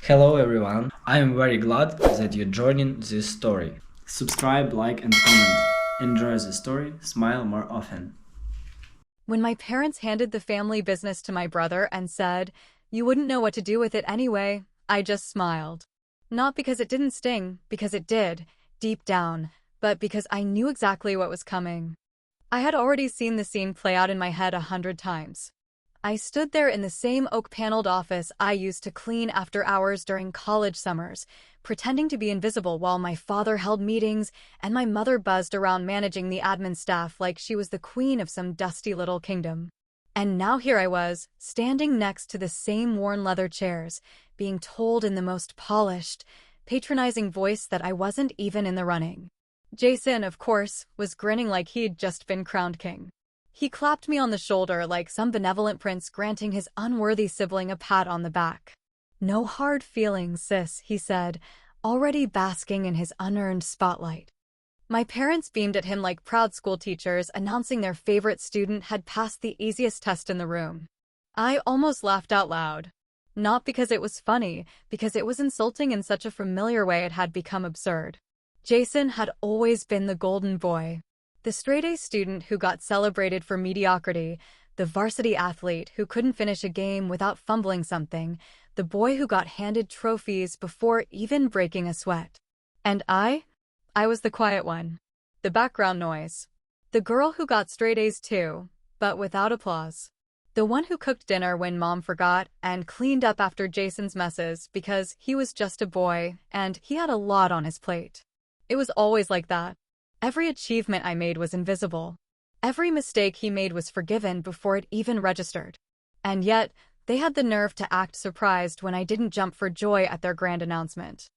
Hello everyone, I am very glad that you're joining this story. Subscribe, like and comment. Enjoy the story, smile more often. When my parents handed the family business to my brother and said, "You wouldn't know what to do with it anyway," I just smiled. Not because it didn't sting, because it did, deep down, but because I knew exactly what was coming. I had already seen the scene play out in my head 100 times. I stood there in the same oak-paneled office I used to clean after hours during college summers, pretending to be invisible while my father held meetings and my mother buzzed around managing the admin staff like she was the queen of some dusty little kingdom. And now here I was, standing next to the same worn leather chairs, being told in the most polished, patronizing voice that I wasn't even in the running. Jason, of course, was grinning like he'd just been crowned king. He clapped me on the shoulder like some benevolent prince granting his unworthy sibling a pat on the back. "No hard feelings, sis," he said, already basking in his unearned spotlight. My parents beamed at him like proud school teachers announcing their favorite student had passed the easiest test in the room. I almost laughed out loud. Not because it was funny, because it was insulting in such a familiar way it had become absurd. Jason had always been the golden boy. The straight-A student who got celebrated for mediocrity, the varsity athlete who couldn't finish a game without fumbling something, the boy who got handed trophies before even breaking a sweat. And I was the quiet one. The background noise. The girl who got straight A's too, but without applause. The one who cooked dinner when mom forgot and cleaned up after Jason's messes because he was just a boy and he had a lot on his plate. It was always like that. Every achievement I made was invisible. Every mistake he made was forgiven before it even registered. And yet, they had the nerve to act surprised when I didn't jump for joy at their grand announcement.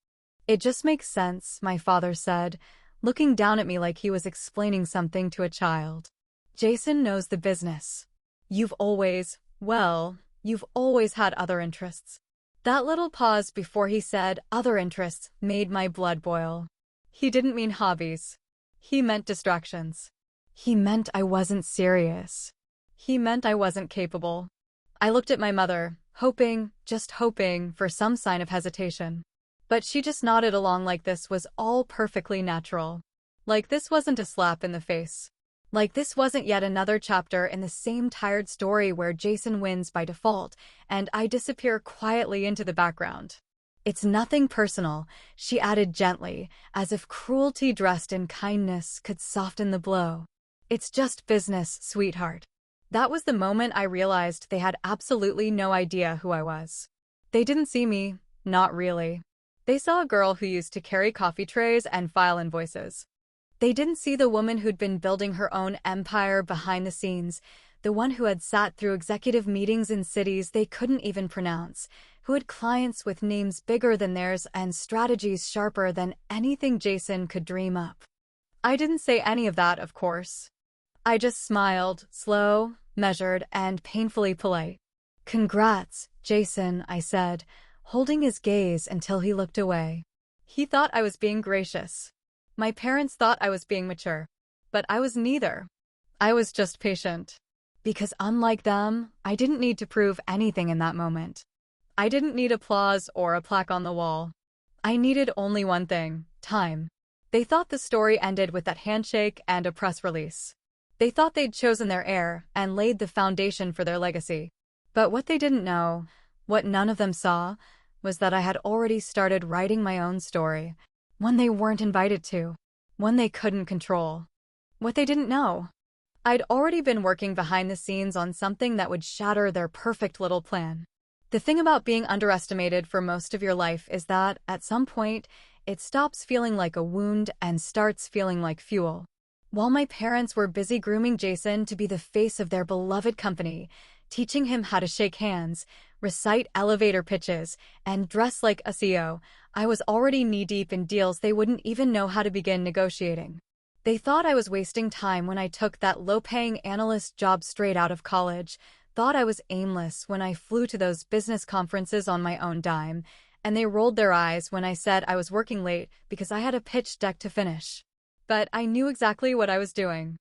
"It just makes sense," my father said, looking down at me like he was explaining something to a child. "Jason knows the business. You've always had other interests." That little pause before he said other interests made my blood boil. He didn't mean hobbies. He meant distractions. He meant I wasn't serious. He meant I wasn't capable. I looked at my mother, hoping, just hoping, for some sign of hesitation. But she just nodded along like this was all perfectly natural. Like this wasn't a slap in the face. Like this wasn't yet another chapter in the same tired story where Jason wins by default and I disappear quietly into the background. "It's nothing personal," she added gently, as if cruelty dressed in kindness could soften the blow. "It's just business, sweetheart." That was the moment I realized they had absolutely no idea who I was. They didn't see me, not really. They saw a girl who used to carry coffee trays and file invoices. They didn't see the woman who'd been building her own empire behind the scenes, the one who had sat through executive meetings in cities they couldn't even pronounce, who had clients with names bigger than theirs and strategies sharper than anything Jason could dream up. I didn't say any of that, of course. I just smiled, slow, measured, and painfully polite. "Congrats, Jason," I said, holding his gaze until he looked away. He thought I was being gracious. My parents thought I was being mature. But I was neither. I was just patient. Because unlike them, I didn't need to prove anything in that moment. I didn't need applause or a plaque on the wall. I needed only one thing: time. They thought the story ended with that handshake and a press release. They thought they'd chosen their heir and laid the foundation for their legacy. But what they didn't know, what none of them saw, was that I had already started writing my own story. One they weren't invited to. One they couldn't control. What they didn't know. I'd already been working behind the scenes on something that would shatter their perfect little plan. The thing about being underestimated for most of your life is that, at some point, it stops feeling like a wound and starts feeling like fuel. While my parents were busy grooming Jason to be the face of their beloved company, teaching him how to shake hands, recite elevator pitches, and dress like a CEO, I was already knee-deep in deals they wouldn't even know how to begin negotiating. They thought I was wasting time when I took that low-paying analyst job straight out of college, thought I was aimless when I flew to those business conferences on my own dime, and they rolled their eyes when I said I was working late because I had a pitch deck to finish. But I knew exactly what I was doing.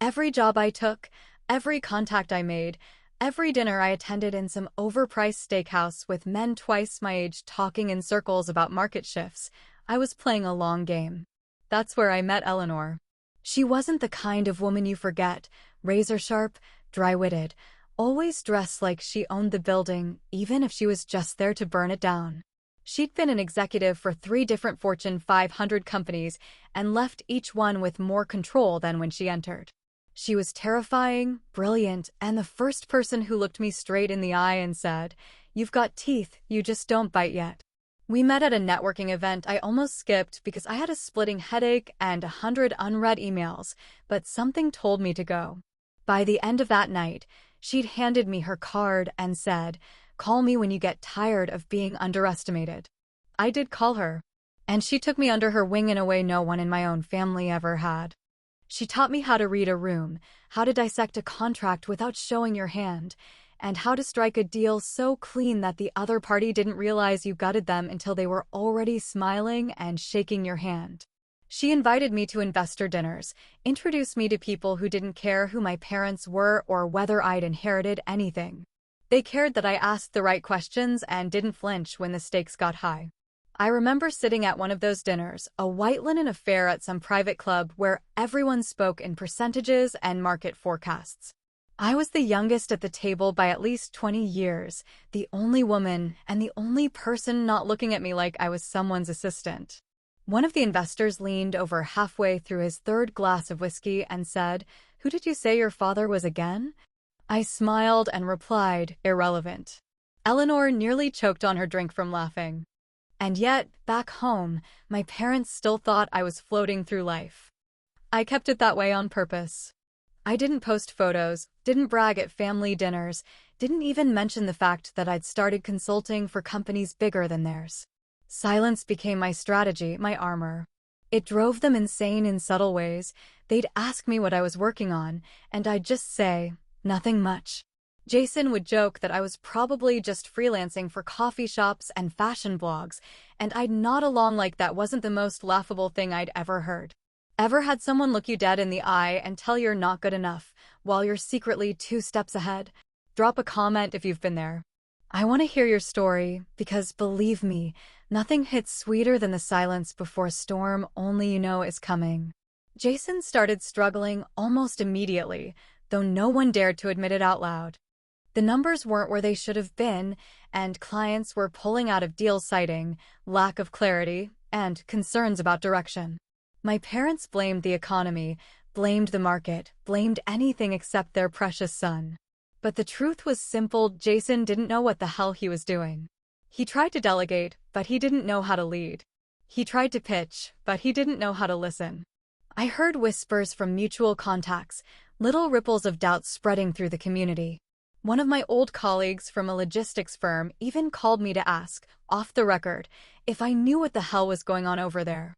Every job I took, every contact I made, Every dinner I attended in some overpriced steakhouse with men twice my age talking in circles about market shifts, I was playing a long game. That's where I met Eleanor. She wasn't the kind of woman you forget, razor-sharp, dry-witted, always dressed like she owned the building, even if she was just there to burn it down. She'd been an executive for 3 different Fortune 500 companies and left each one with more control than when she entered. She was terrifying, brilliant, and the first person who looked me straight in the eye and said, "You've got teeth, you just don't bite yet." We met at a networking event I almost skipped because I had a splitting headache and 100 unread emails, but something told me to go. By the end of that night, she'd handed me her card and said, "Call me when you get tired of being underestimated." I did call her, and she took me under her wing in a way no one in my own family ever had. She taught me how to read a room, how to dissect a contract without showing your hand, and how to strike a deal so clean that the other party didn't realize you gutted them until they were already smiling and shaking your hand. She invited me to investor dinners, introduced me to people who didn't care who my parents were or whether I'd inherited anything. They cared that I asked the right questions and didn't flinch when the stakes got high. I remember sitting at one of those dinners, a white linen affair at some private club where everyone spoke in percentages and market forecasts. I was the youngest at the table by at least 20 years, the only woman, and the only person not looking at me like I was someone's assistant. One of the investors leaned over halfway through his 3rd glass of whiskey and said, "Who did you say your father was again?" I smiled and replied, "Irrelevant." Eleanor nearly choked on her drink from laughing. And yet, back home, my parents still thought I was floating through life. I kept it that way on purpose. I didn't post photos, didn't brag at family dinners, didn't even mention the fact that I'd started consulting for companies bigger than theirs. Silence became my strategy, my armor. It drove them insane in subtle ways. They'd ask me what I was working on, and I'd just say, "Nothing much." Jason would joke that I was probably just freelancing for coffee shops and fashion blogs, and I'd nod along like that wasn't the most laughable thing I'd ever heard. Ever had someone look you dead in the eye and tell you're not good enough, while you're secretly 2 steps ahead? Drop a comment if you've been there. I want to hear your story, because believe me, nothing hits sweeter than the silence before a storm only you know is coming. Jason started struggling almost immediately, though no one dared to admit it out loud. The numbers weren't where they should have been, and clients were pulling out of deals citing lack of clarity and concerns about direction. My parents blamed the economy, blamed the market, blamed anything except their precious son. But the truth was simple: Jason didn't know what the hell he was doing. He tried to delegate, but he didn't know how to lead. He tried to pitch, but he didn't know how to listen. I heard whispers from mutual contacts, little ripples of doubt spreading through the community. One of my old colleagues from a logistics firm even called me to ask, off the record, if I knew what the hell was going on over there.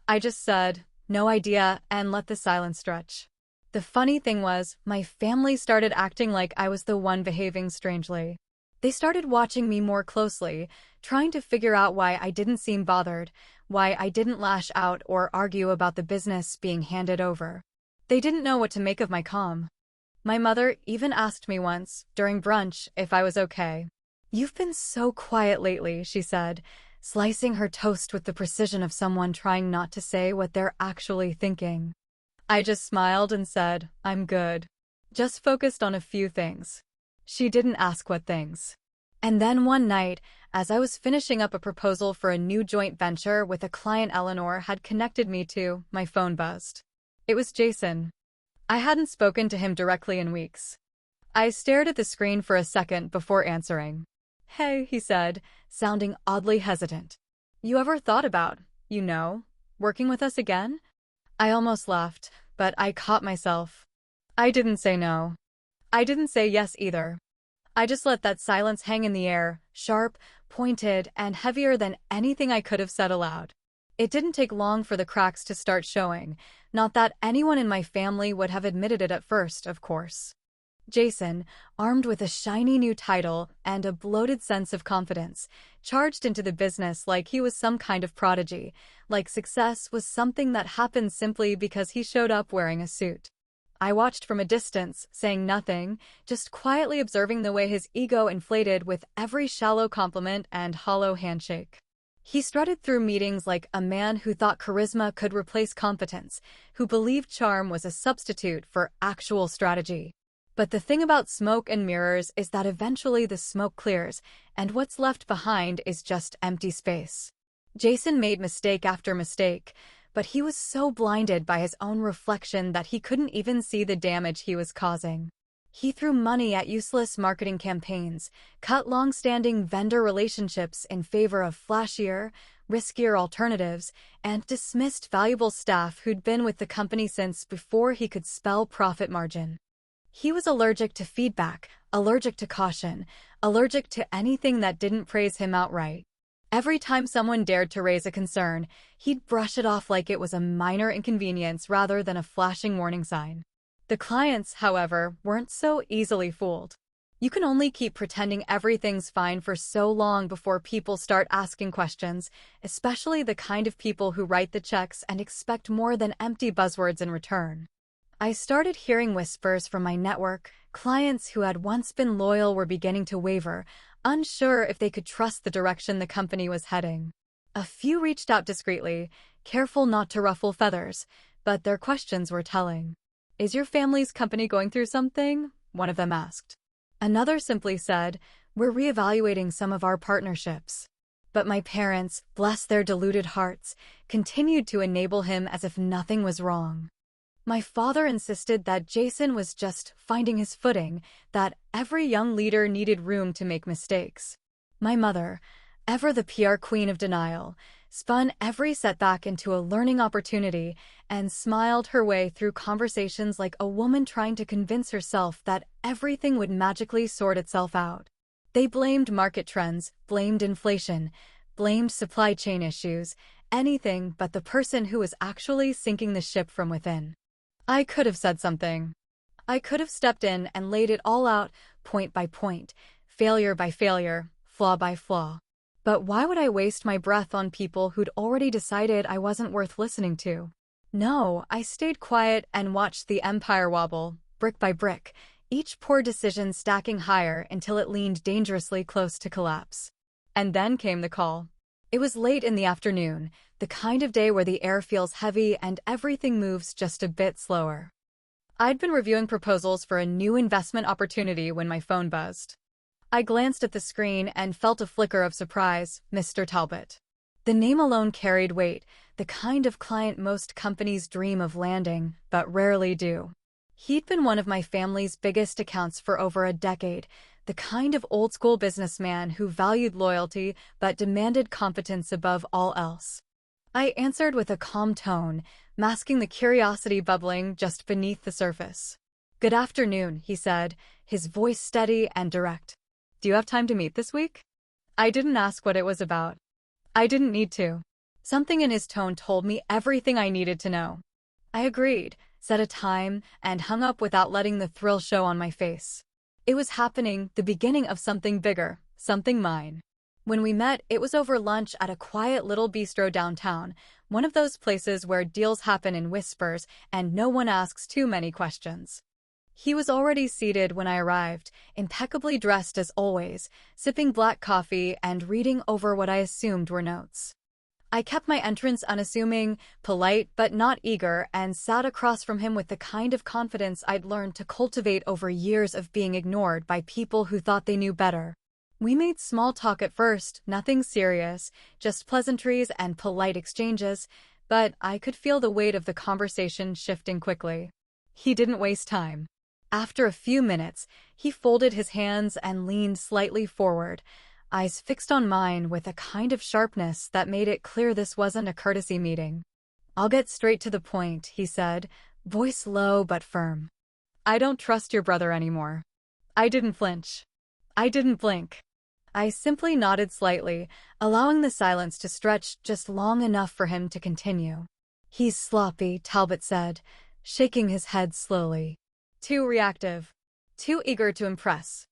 I just said, "No idea," and let the silence stretch. The funny thing was, my family started acting like I was the one behaving strangely. They started watching me more closely, trying to figure out why I didn't seem bothered, why I didn't lash out or argue about the business being handed over. They didn't know what to make of my calm. My mother even asked me once, during brunch, if I was okay. "You've been so quiet lately," she said, slicing her toast with the precision of someone trying not to say what they're actually thinking. I just smiled and said, "I'm good. Just focused on a few things." She didn't ask what things. And then one night, as I was finishing up a proposal for a new joint venture with a client Eleanor had connected me to, my phone buzzed. It was Jason. I hadn't spoken to him directly in weeks. I stared at the screen for a second before answering. "Hey," he said, sounding oddly hesitant. "You ever thought about, working with us again?" I almost laughed, but I caught myself. I didn't say no. I didn't say yes either. I just let that silence hang in the air, sharp, pointed, and heavier than anything I could have said aloud. It didn't take long for the cracks to start showing, not that anyone in my family would have admitted it at first, of course. Jason, armed with a shiny new title and a bloated sense of confidence, charged into the business like he was some kind of prodigy, like success was something that happened simply because he showed up wearing a suit. I watched from a distance, saying nothing, just quietly observing the way his ego inflated with every shallow compliment and hollow handshake. He strutted through meetings like a man who thought charisma could replace competence, who believed charm was a substitute for actual strategy. But the thing about smoke and mirrors is that eventually the smoke clears, and what's left behind is just empty space. Jason made mistake after mistake, but he was so blinded by his own reflection that he couldn't even see the damage he was causing. He threw money at useless marketing campaigns, cut long-standing vendor relationships in favor of flashier, riskier alternatives, and dismissed valuable staff who'd been with the company since before he could spell profit margin. He was allergic to feedback, allergic to caution, allergic to anything that didn't praise him outright. Every time someone dared to raise a concern, he'd brush it off like it was a minor inconvenience rather than a flashing warning sign. The clients, however, weren't so easily fooled. You can only keep pretending everything's fine for so long before people start asking questions, especially the kind of people who write the checks and expect more than empty buzzwords in return. I started hearing whispers from my network. Clients who had once been loyal were beginning to waver, unsure if they could trust the direction the company was heading. A few reached out discreetly, careful not to ruffle feathers, but their questions were telling. "Is your family's company going through something?" one of them asked. Another simply said, "We're reevaluating some of our partnerships." But my parents, bless their deluded hearts, continued to enable him as if nothing was wrong. My father insisted that Jason was just finding his footing, that every young leader needed room to make mistakes. My mother, ever the PR queen of denial, spun every setback into a learning opportunity and smiled her way through conversations like a woman trying to convince herself that everything would magically sort itself out. They blamed market trends, blamed inflation, blamed supply chain issues, anything but the person who was actually sinking the ship from within. I could have said something. I could have stepped in and laid it all out, point by point, failure by failure, flaw by flaw. But why would I waste my breath on people who'd already decided I wasn't worth listening to? No, I stayed quiet and watched the empire wobble, brick by brick, each poor decision stacking higher until it leaned dangerously close to collapse. And then came the call. It was late in the afternoon, the kind of day where the air feels heavy and everything moves just a bit slower. I'd been reviewing proposals for a new investment opportunity when my phone buzzed. I glanced at the screen and felt a flicker of surprise. Mr. Talbot. The name alone carried weight, the kind of client most companies dream of landing, but rarely do. He'd been one of my family's biggest accounts for over a decade, the kind of old-school businessman who valued loyalty but demanded competence above all else. I answered with a calm tone, masking the curiosity bubbling just beneath the surface. "Good afternoon," he said, his voice steady and direct. "Do you have time to meet this week?" I didn't ask what it was about. I didn't need to. Something in his tone told me everything I needed to know. I agreed, set a time, and hung up without letting the thrill show on my face. It was happening, the beginning of something bigger, something mine. When we met, it was over lunch at a quiet little bistro downtown, one of those places where deals happen in whispers and no one asks too many questions. He was already seated when I arrived, impeccably dressed as always, sipping black coffee and reading over what I assumed were notes. I kept my entrance unassuming, polite but not eager, and sat across from him with the kind of confidence I'd learned to cultivate over years of being ignored by people who thought they knew better. We made small talk at first, nothing serious, just pleasantries and polite exchanges, but I could feel the weight of the conversation shifting quickly. He didn't waste time. After a few minutes, he folded his hands and leaned slightly forward, eyes fixed on mine with a kind of sharpness that made it clear this wasn't a courtesy meeting. "I'll get straight to the point," he said, voice low but firm. "I don't trust your brother anymore." I didn't flinch. I didn't blink. I simply nodded slightly, allowing the silence to stretch just long enough for him to continue. "He's sloppy," Talbot said, shaking his head slowly. "Too reactive. Too eager to impress.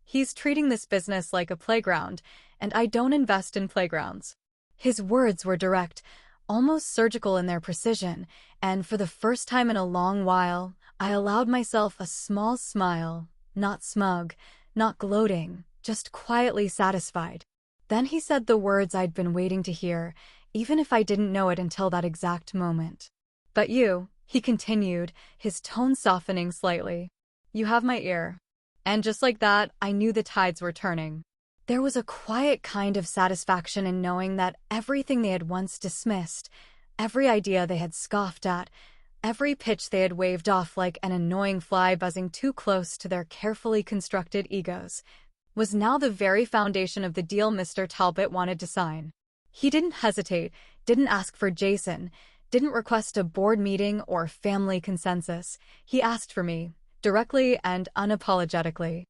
He's treating this business like a playground, and I don't invest in playgrounds." His words were direct, almost surgical in their precision, and for the first time in a long while, I allowed myself a small smile, not smug, not gloating, just quietly satisfied. Then he said the words I'd been waiting to hear, even if I didn't know it until that exact moment. "But you," he continued, his tone softening slightly, "you have my ear." And just like that, I knew the tides were turning. There was a quiet kind of satisfaction in knowing that everything they had once dismissed, every idea they had scoffed at, every pitch they had waved off like an annoying fly buzzing too close to their carefully constructed egos, was now the very foundation of the deal Mr. Talbot wanted to sign. He didn't hesitate, didn't ask for Jason, didn't request a board meeting or family consensus. He asked for me, directly and unapologetically.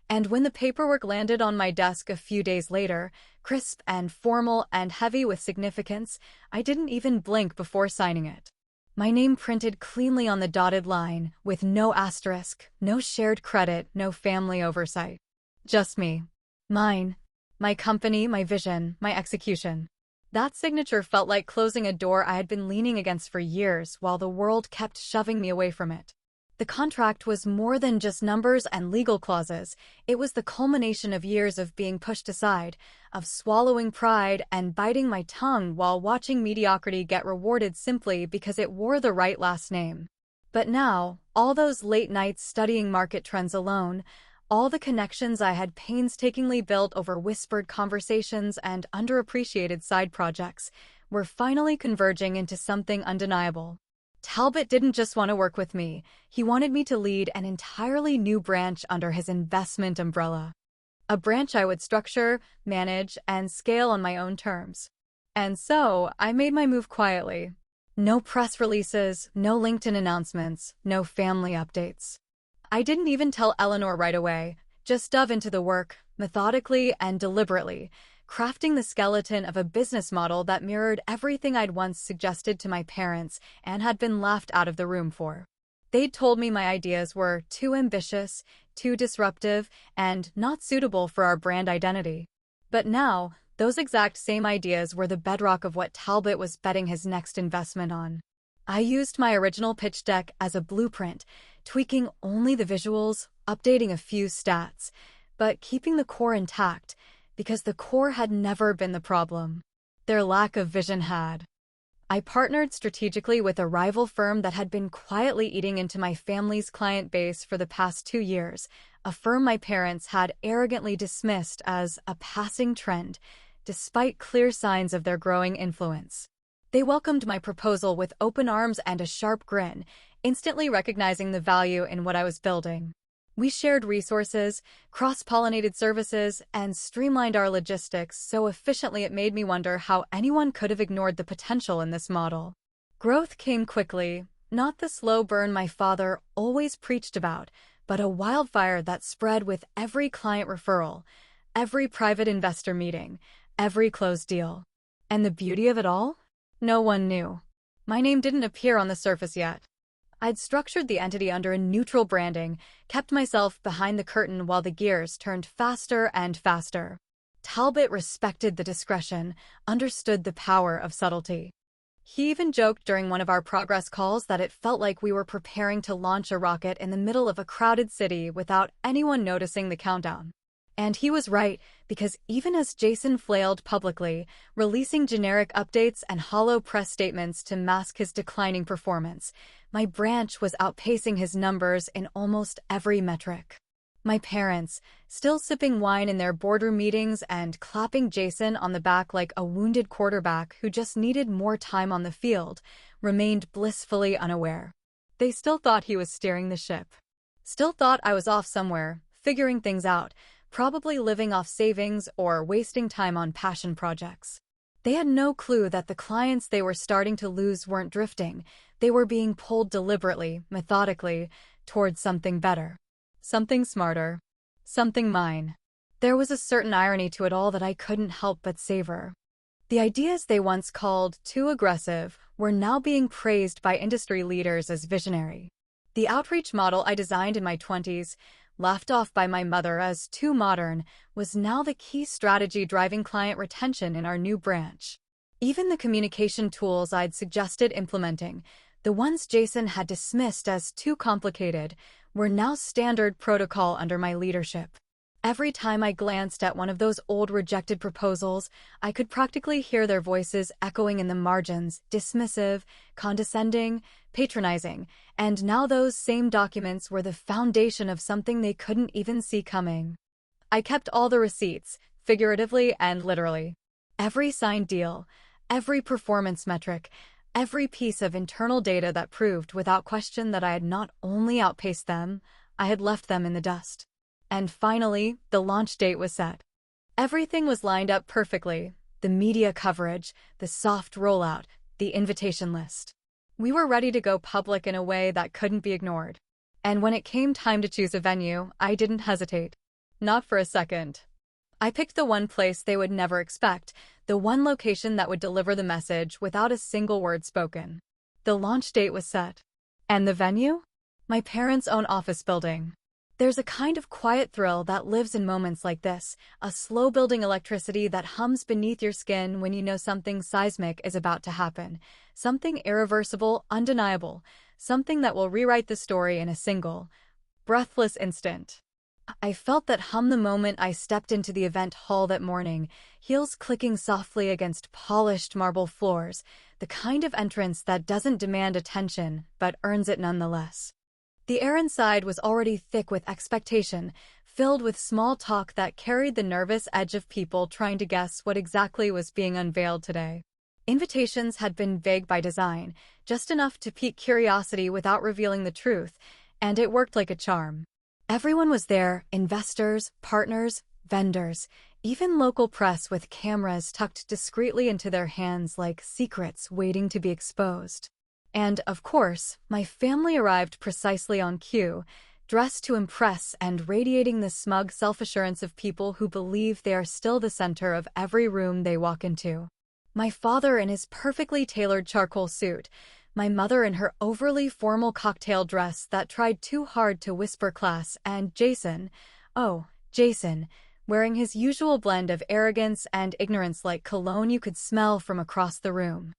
And when the paperwork landed on my desk a few days later, crisp and formal and heavy with significance, I didn't even blink before signing it. My name printed cleanly on the dotted line, with no asterisk, no shared credit, no family oversight. Just me. Mine. My company, my vision, my execution. That signature felt like closing a door I had been leaning against for years while the world kept shoving me away from it. The contract was more than just numbers and legal clauses. It was the culmination of years of being pushed aside, of swallowing pride and biting my tongue while watching mediocrity get rewarded simply because it wore the right last name. But now, all those late nights studying market trends alone, all the connections I had painstakingly built over whispered conversations and underappreciated side projects, were finally converging into something undeniable. Talbot didn't just want to work with me, he wanted me to lead an entirely new branch under his investment umbrella. A branch I would structure, manage, and scale on my own terms. And so, I made my move quietly. No press releases, no LinkedIn announcements, no family updates. I didn't even tell Eleanor right away, just dove into the work, methodically and deliberately, crafting the skeleton of a business model that mirrored everything I'd once suggested to my parents and had been laughed out of the room for. They'd told me my ideas were too ambitious, too disruptive, and not suitable for our brand identity. But now, those exact same ideas were the bedrock of what Talbot was betting his next investment on. I used my original pitch deck as a blueprint, tweaking only the visuals, updating a few stats, but keeping the core intact, because the core had never been the problem. Their lack of vision had. I partnered strategically with a rival firm that had been quietly eating into my family's client base for the past 2 years, a firm my parents had arrogantly dismissed as a passing trend, despite clear signs of their growing influence. They welcomed my proposal with open arms and a sharp grin, instantly recognizing the value in what I was building. We shared resources, cross-pollinated services, and streamlined our logistics so efficiently it made me wonder how anyone could have ignored the potential in this model. Growth came quickly, not the slow burn my father always preached about, but a wildfire that spread with every client referral, every private investor meeting, every closed deal. And the beauty of it all? No one knew. My name didn't appear on the surface yet. I'd structured the entity under a neutral branding, kept myself behind the curtain while the gears turned faster and faster. Talbot respected the discretion, understood the power of subtlety. He even joked during one of our progress calls that it felt like we were preparing to launch a rocket in the middle of a crowded city without anyone noticing the countdown. And he was right, because even as Jason flailed publicly, releasing generic updates and hollow press statements to mask his declining performance, my branch was outpacing his numbers in almost every metric. My parents, still sipping wine in their boardroom meetings and clapping Jason on the back like a wounded quarterback who just needed more time on the field, remained blissfully unaware. They still thought he was steering the ship. Still thought I was off somewhere, figuring things out, probably living off savings or wasting time on passion projects. They had no clue that the clients they were starting to lose weren't drifting. They were being pulled deliberately, methodically, towards something better. Something smarter. Something mine. There was a certain irony to it all that I couldn't help but savor. The ideas they once called too aggressive were now being praised by industry leaders as visionary. The outreach model I designed in my 20s, laughed off by my mother as too modern, was now the key strategy driving client retention in our new branch. Even the communication tools I'd suggested implementing, The ones Jason had dismissed as too complicated were now standard protocol under my leadership. Every time I glanced at one of those old rejected proposals, I could practically hear their voices echoing in the margins, dismissive, condescending, patronizing, and now those same documents were the foundation of something they couldn't even see coming. I kept all the receipts, figuratively and literally. Every signed deal, every performance metric, every piece of internal data that proved without question that I had not only outpaced them, I had left them in the dust. And finally, the launch date was set. Everything was lined up perfectly. The media coverage, the soft rollout, the invitation list. We were ready to go public in a way that couldn't be ignored. And when it came time to choose a venue, I didn't hesitate. Not for a second. I picked the one place they would never expect, the one location that would deliver the message without a single word spoken. The launch date was set. And the venue? My parents' own office building. There's a kind of quiet thrill that lives in moments like this, a slow-building electricity that hums beneath your skin when you know something seismic is about to happen, something irreversible, undeniable, something that will rewrite the story in a single, breathless instant. I felt that hum the moment I stepped into the event hall that morning, heels clicking softly against polished marble floors, the kind of entrance that doesn't demand attention but earns it nonetheless. The air inside was already thick with expectation, filled with small talk that carried the nervous edge of people trying to guess what exactly was being unveiled today. Invitations had been vague by design, just enough to pique curiosity without revealing the truth, and it worked like a charm. Everyone was there, investors, partners, vendors, even local press with cameras tucked discreetly into their hands like secrets waiting to be exposed. And, of course, my family arrived precisely on cue, dressed to impress and radiating the smug self-assurance of people who believe they are still the center of every room they walk into. My father in his perfectly tailored charcoal suit, my mother in her overly formal cocktail dress that tried too hard to whisper class, and Jason, wearing his usual blend of arrogance and ignorance like cologne you could smell from across the room.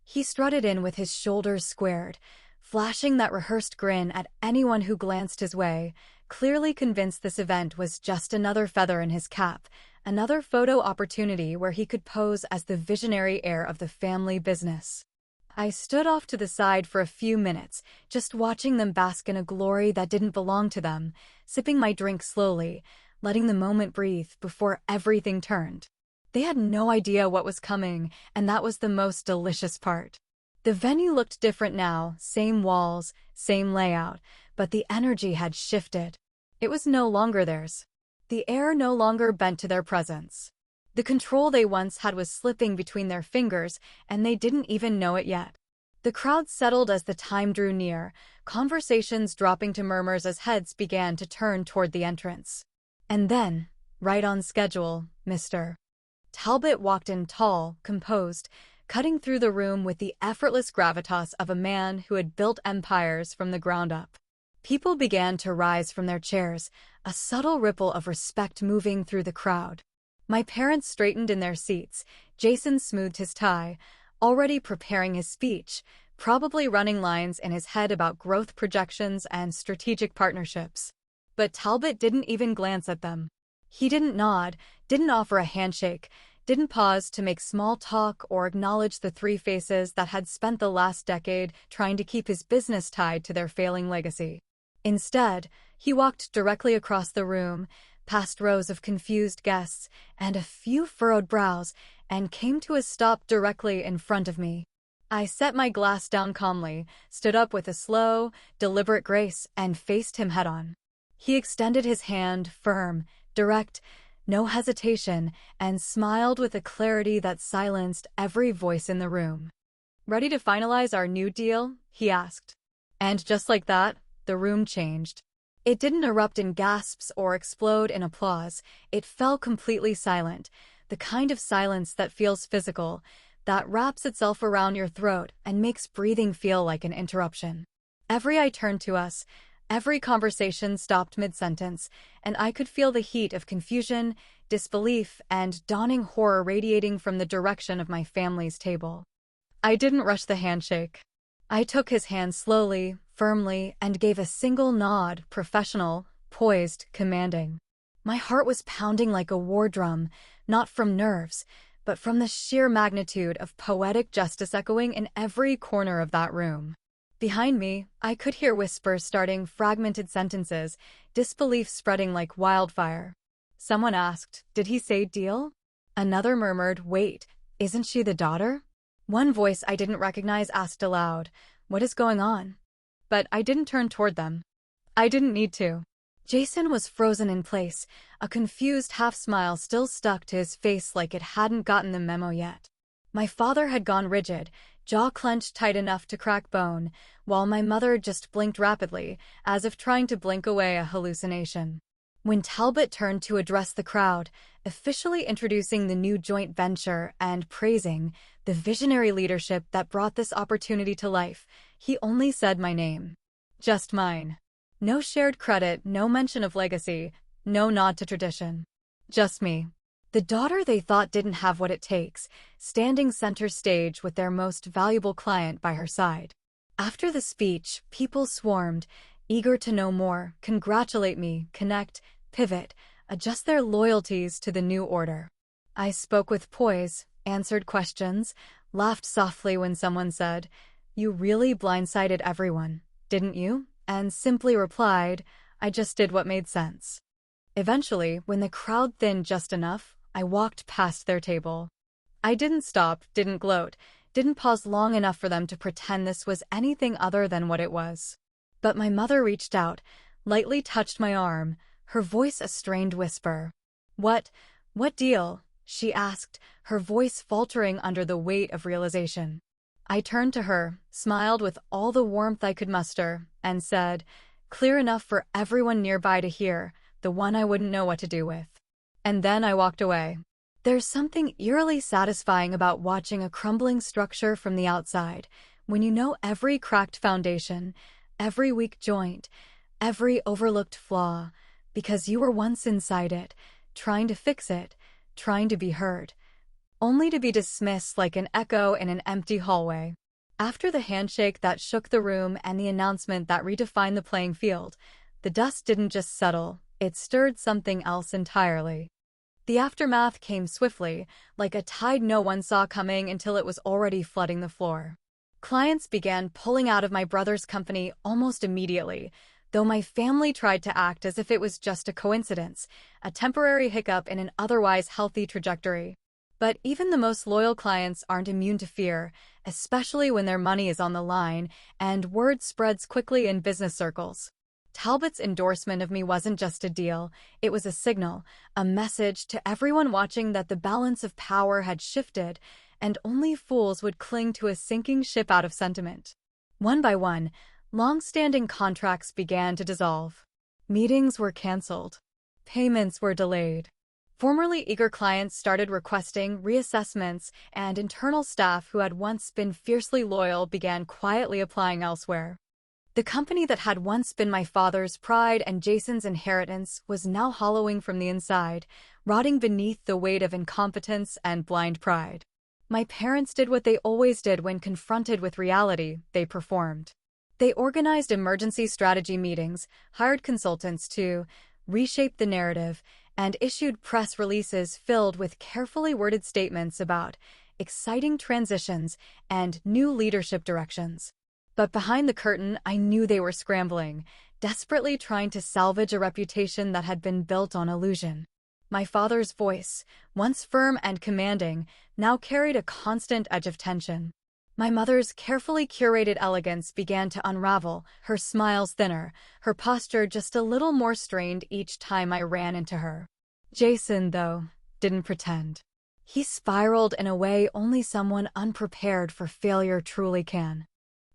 He strutted in with his shoulders squared, flashing that rehearsed grin at anyone who glanced his way, clearly convinced this event was just another feather in his cap, another photo opportunity where he could pose as the visionary heir of the family business. I stood off to the side for a few minutes, just watching them bask in a glory that didn't belong to them, sipping my drink slowly, letting the moment breathe before everything turned. They had no idea what was coming, and that was the most delicious part. The venue looked different now, same walls, same layout, but the energy had shifted. It was no longer theirs. The air no longer bent to their presence. The control they once had was slipping between their fingers, and they didn't even know it yet. The crowd settled as the time drew near, conversations dropping to murmurs as heads began to turn toward the entrance. And then, right on schedule, Mr. Talbot walked in tall, composed, cutting through the room with the effortless gravitas of a man who had built empires from the ground up. People began to rise from their chairs, a subtle ripple of respect moving through the crowd. My parents straightened in their seats. Jason smoothed his tie, already preparing his speech, probably running lines in his head about growth projections and strategic partnerships. But Talbot didn't even glance at them. He didn't nod, didn't offer a handshake, didn't pause to make small talk or acknowledge the three faces that had spent the last decade trying to keep his business tied to their failing legacy. Instead, he walked directly across the room, past rows of confused guests and a few furrowed brows, and came to a stop directly in front of me. I set my glass down calmly, stood up with a slow, deliberate grace, and faced him head-on. He extended his hand, firm, direct, no hesitation, and smiled with a clarity that silenced every voice in the room. "Ready to finalize our new deal?" he asked. And just like that, the room changed. It didn't erupt in gasps or explode in applause. It fell completely silent, the kind of silence that feels physical, that wraps itself around your throat and makes breathing feel like an interruption. Every eye turned to us, every conversation stopped mid-sentence, and I could feel the heat of confusion, disbelief, and dawning horror radiating from the direction of my family's table. I didn't rush the handshake. I took his hand slowly, firmly, and gave a single nod, professional, poised, commanding. My heart was pounding like a war drum, not from nerves, but from the sheer magnitude of poetic justice echoing in every corner of that room. Behind me, I could hear whispers starting fragmented sentences, disbelief spreading like wildfire. Someone asked, "Did he say deal?" Another murmured, "Wait, isn't she the daughter?" One voice I didn't recognize asked aloud, "What is going on?" But I didn't turn toward them. I didn't need to. Jason was frozen in place, a confused half-smile still stuck to his face like it hadn't gotten the memo yet. My father had gone rigid, jaw clenched tight enough to crack bone, while my mother just blinked rapidly, as if trying to blink away a hallucination. When Talbot turned to address the crowd, officially introducing the new joint venture and praising the visionary leadership that brought this opportunity to life, he only said my name. Just mine. No shared credit, no mention of legacy, no nod to tradition. Just me. The daughter they thought didn't have what it takes, standing center stage with their most valuable client by her side. After the speech, people swarmed, eager to know more, congratulate me, connect, pivot, adjust their loyalties to the new order. I spoke with poise, answered questions, laughed softly when someone said, "You really blindsided everyone, didn't you?" and simply replied, "I just did what made sense." Eventually, when the crowd thinned just enough, I walked past their table. I didn't stop, didn't gloat, didn't pause long enough for them to pretend this was anything other than what it was. But my mother reached out, lightly touched my arm, her voice a strained whisper. What deal?" she asked, her voice faltering under the weight of realization. I turned to her, smiled with all the warmth I could muster, and said, clear enough for everyone nearby to hear, the one I wouldn't know what to do with. And then I walked away. There's something eerily satisfying about watching a crumbling structure from the outside, when you know every cracked foundation, every weak joint, every overlooked flaw, because you were once inside it, trying to fix it, trying to be heard, only to be dismissed like an echo in an empty hallway. After the handshake that shook the room and the announcement that redefined the playing field, the dust didn't just settle, it stirred something else entirely. The aftermath came swiftly, like a tide no one saw coming until it was already flooding the floor. Clients began pulling out of my brother's company almost immediately, though my family tried to act as if it was just a coincidence, a temporary hiccup in an otherwise healthy trajectory. But even the most loyal clients aren't immune to fear, especially when their money is on the line, and word spreads quickly in business circles. Talbot's endorsement of me wasn't just a deal, it was a signal, a message to everyone watching that the balance of power had shifted, and only fools would cling to a sinking ship out of sentiment. One by one, long-standing contracts began to dissolve. Meetings were canceled. Payments were delayed. Formerly eager clients started requesting reassessments, and internal staff who had once been fiercely loyal began quietly applying elsewhere. The company that had once been my father's pride and Jason's inheritance was now hollowing from the inside, rotting beneath the weight of incompetence and blind pride. My parents did what they always did when confronted with reality: they performed. They organized emergency strategy meetings, hired consultants to reshape the narrative, and issued press releases filled with carefully worded statements about exciting transitions and new leadership directions. But behind the curtain, I knew they were scrambling, desperately trying to salvage a reputation that had been built on illusion. My father's voice, once firm and commanding, now carried a constant edge of tension. My mother's carefully curated elegance began to unravel, her smiles thinner, her posture just a little more strained each time I ran into her. Jason, though, didn't pretend. He spiraled in a way only someone unprepared for failure truly can.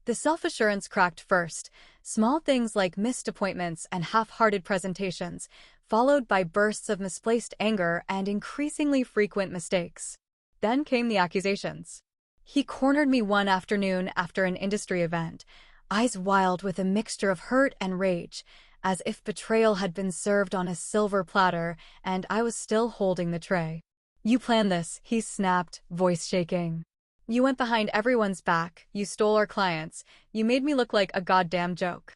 The self-assurance cracked first, small things like missed appointments and half-hearted presentations, followed by bursts of misplaced anger and increasingly frequent mistakes. Then came the accusations. He cornered me one afternoon after an industry event, eyes wild with a mixture of hurt and rage, as if betrayal had been served on a silver platter and I was still holding the tray. "You planned this," he snapped, voice shaking. You went behind everyone's back, you stole our clients, you made me look like a goddamn joke.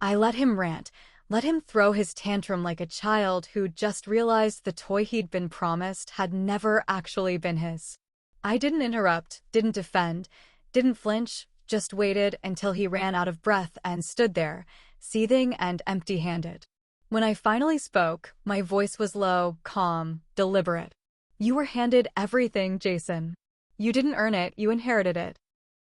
I let him rant, let him throw his tantrum like a child who just realized the toy he'd been promised had never actually been his. I didn't interrupt, didn't defend, didn't flinch, just waited until he ran out of breath and stood there, seething and empty-handed. When I finally spoke, my voice was low, calm, deliberate. You were handed everything, Jason. You didn't earn it, you inherited it.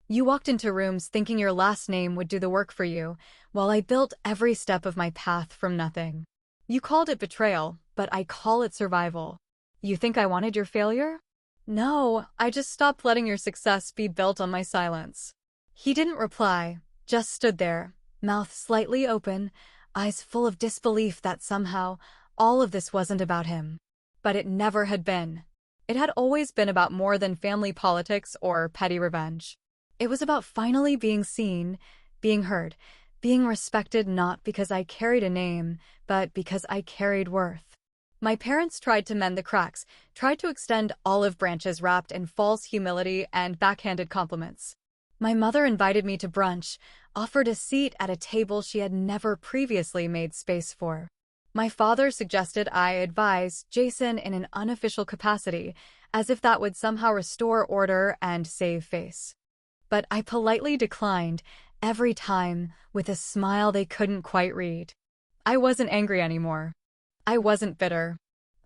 You walked into rooms thinking your last name would do the work for you, while I built every step of my path from nothing. You called it betrayal, but I call it survival. You think I wanted your failure? No, I just stopped letting your success be built on my silence. He didn't reply, just stood there, mouth slightly open, eyes full of disbelief that somehow all of this wasn't about him. But it never had been. It had always been about more than family politics or petty revenge. It was about finally being seen, being heard, being respected not because I carried a name, but because I carried worth. My parents tried to mend the cracks, tried to extend olive branches wrapped in false humility and backhanded compliments. My mother invited me to brunch, offered a seat at a table she had never previously made space for. My father suggested I advise Jason in an unofficial capacity, as if that would somehow restore order and save face. But I politely declined, every time, with a smile they couldn't quite read. I wasn't angry anymore. I wasn't bitter.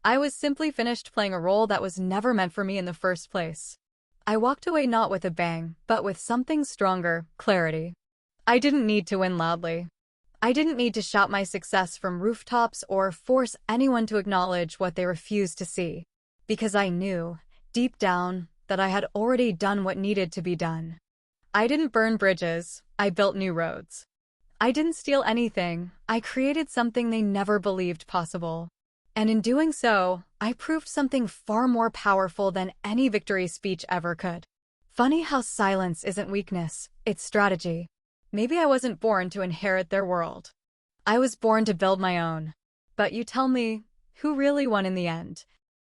I was simply finished playing a role that was never meant for me in the first place. I walked away not with a bang, but with something stronger, clarity. I didn't need to win loudly. I didn't need to shout my success from rooftops or force anyone to acknowledge what they refused to see. Because I knew, deep down, that I had already done what needed to be done. I didn't burn bridges, I built new roads. I didn't steal anything, I created something they never believed possible. And in doing so, I proved something far more powerful than any victory speech ever could. Funny how silence isn't weakness, it's strategy. Maybe I wasn't born to inherit their world. I was born to build my own. But you tell me, who really won in the end?